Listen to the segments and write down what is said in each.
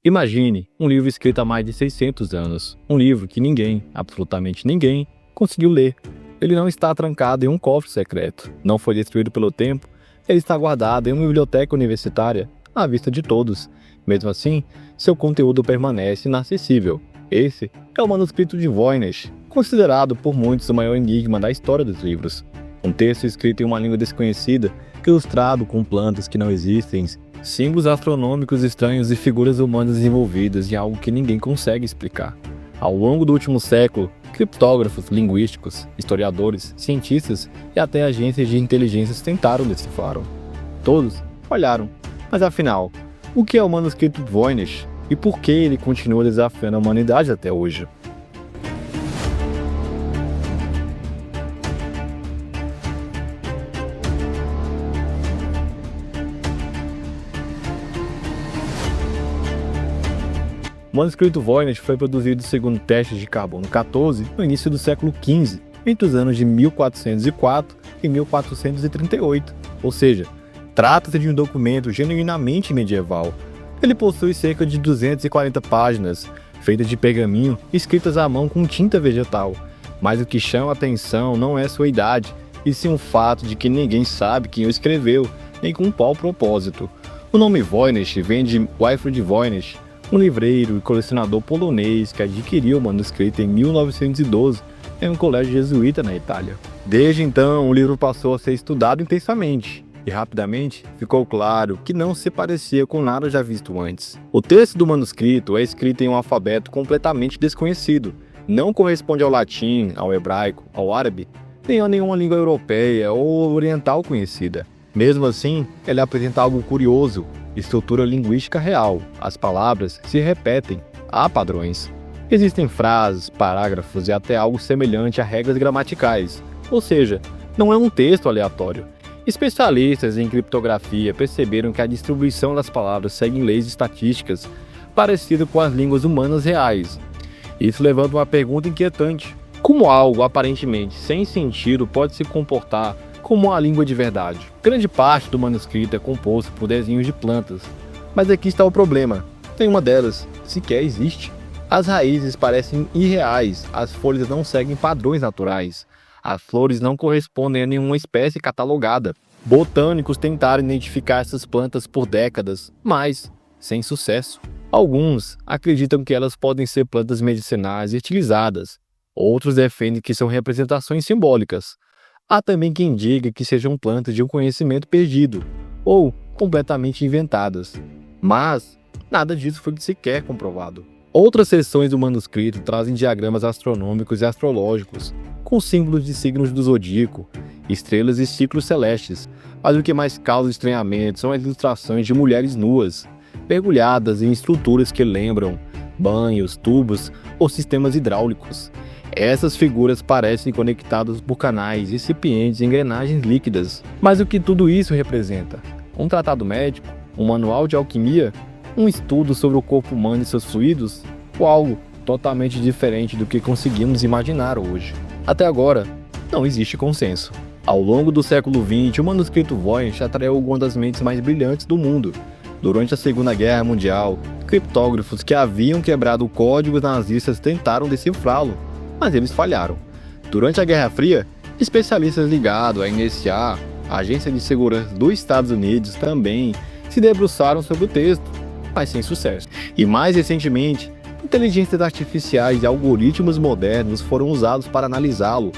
Imagine um livro escrito há mais de 600 anos, um livro que ninguém, absolutamente ninguém, conseguiu ler. Ele não está trancado em um cofre secreto, não foi destruído pelo tempo, ele está guardado em uma biblioteca universitária, à vista de todos. Mesmo assim, seu conteúdo permanece inacessível. Esse é o manuscrito de Voynich, considerado por muitos o maior enigma da história dos livros. Um texto escrito em uma língua desconhecida, ilustrado com plantas que não existem, símbolos astronômicos estranhos e figuras humanas envolvidas em algo que ninguém consegue explicar. Ao longo do último século, criptógrafos, linguísticos, historiadores, cientistas e até agências de inteligência tentaram decifrá-lo. Todos falharam. Mas afinal, o que é o manuscrito de Voynich e por que ele continua desafiando a humanidade até hoje? O manuscrito Voynich foi produzido segundo testes de carbono 14 no início do século XV, entre os anos de 1404 e 1438, ou seja, trata-se de um documento genuinamente medieval. Ele possui cerca de 240 páginas, feitas de pergaminho e escritas à mão com tinta vegetal, mas o que chama a atenção não é sua idade, e sim o fato de que ninguém sabe quem o escreveu, nem com qual propósito. O nome Voynich vem de Wilfrid Voynich, um livreiro e colecionador polonês que adquiriu o manuscrito em 1912 em um colégio jesuíta na Itália. Desde então, o livro passou a ser estudado intensamente, e rapidamente ficou claro que não se parecia com nada já visto antes. O texto do manuscrito é escrito em um alfabeto completamente desconhecido, não corresponde ao latim, ao hebraico, ao árabe, nem a nenhuma língua europeia ou oriental conhecida. Mesmo assim, ele apresenta algo curioso: estrutura linguística real. As palavras se repetem, há padrões. Existem frases, parágrafos e até algo semelhante a regras gramaticais, ou seja, não é um texto aleatório. Especialistas em criptografia perceberam que a distribuição das palavras segue leis estatísticas parecidas com as línguas humanas reais. Isso levanta uma pergunta inquietante: como algo aparentemente sem sentido pode se comportar como uma língua de verdade? Grande parte do manuscrito é composto por desenhos de plantas, mas aqui está o problema: nenhuma delas sequer existe. As raízes parecem irreais, as folhas não seguem padrões naturais, as flores não correspondem a nenhuma espécie catalogada. Botânicos tentaram identificar essas plantas por décadas, mas sem sucesso. Alguns acreditam que elas podem ser plantas medicinais e utilizadas, outros defendem que são representações simbólicas. Há também quem diga que sejam plantas de um conhecimento perdido, ou completamente inventadas. Mas nada disso foi sequer comprovado. Outras seções do manuscrito trazem diagramas astronômicos e astrológicos, com símbolos de signos do zodíaco, estrelas e ciclos celestes. Mas o que mais causa estranhamento são as ilustrações de mulheres nuas, mergulhadas em estruturas que lembram banhos, tubos ou sistemas hidráulicos. Essas figuras parecem conectadas por canais, recipientes e engrenagens líquidas. Mas o que tudo isso representa? Um tratado médico? Um manual de alquimia? Um estudo sobre o corpo humano e seus fluidos? Ou algo totalmente diferente do que conseguimos imaginar hoje? Até agora, não existe consenso. Ao longo do século XX, o manuscrito Voynich atraiu algumas das mentes mais brilhantes do mundo. Durante a Segunda Guerra Mundial, criptógrafos que haviam quebrado o código nazistas tentaram decifrá-lo, mas eles falharam. Durante a Guerra Fria, especialistas ligados à NSA, a Agência de Segurança dos Estados Unidos, também se debruçaram sobre o texto, mas sem sucesso. E mais recentemente, inteligências artificiais e algoritmos modernos foram usados para analisá-lo.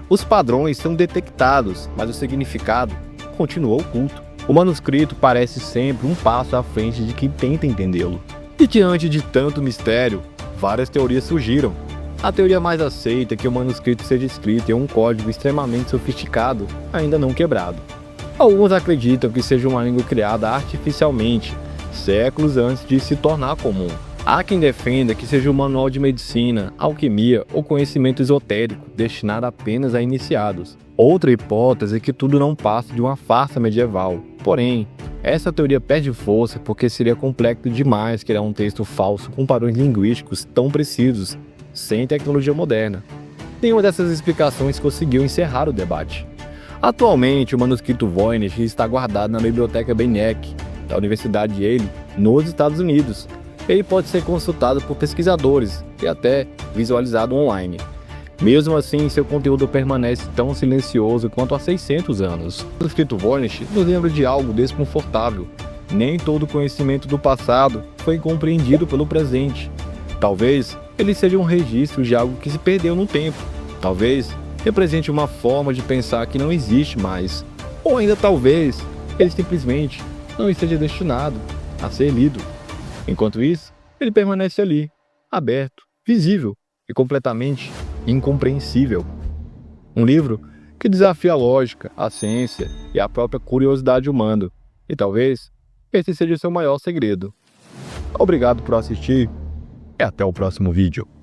Os padrões são detectados, mas o significado continua oculto. O manuscrito parece sempre um passo à frente de quem tenta entendê-lo. E diante de tanto mistério, várias teorias surgiram. A teoria mais aceita é que o manuscrito seja escrito em um código extremamente sofisticado, ainda não quebrado. Alguns acreditam que seja uma língua criada artificialmente, séculos antes de se tornar comum. Há quem defenda que seja um manual de medicina, alquimia ou conhecimento esotérico destinado apenas a iniciados. Outra hipótese é que tudo não passa de uma farsa medieval. Porém, essa teoria perde força porque seria complexo demais criar um texto falso com padrões linguísticos tão precisos, sem tecnologia moderna. Nenhuma dessas explicações conseguiu encerrar o debate. Atualmente, o manuscrito Voynich está guardado na Biblioteca BNEC, da Universidade Yale, nos Estados Unidos. ele pode ser consultado por pesquisadores e até visualizado online. Mesmo assim, seu conteúdo permanece tão silencioso quanto há 600 anos. O escrito Voynich nos lembra de algo desconfortável. Nem todo conhecimento do passado foi compreendido pelo presente. Talvez ele seja um registro de algo que se perdeu no tempo. Talvez represente uma forma de pensar que não existe mais. Ou ainda talvez ele simplesmente não esteja destinado a ser lido. Enquanto isso, ele permanece ali, aberto, visível e completamente incompreensível. Um livro que desafia a lógica, a ciência e a própria curiosidade humana. E talvez esse seja o seu maior segredo. Obrigado por assistir e até o próximo vídeo.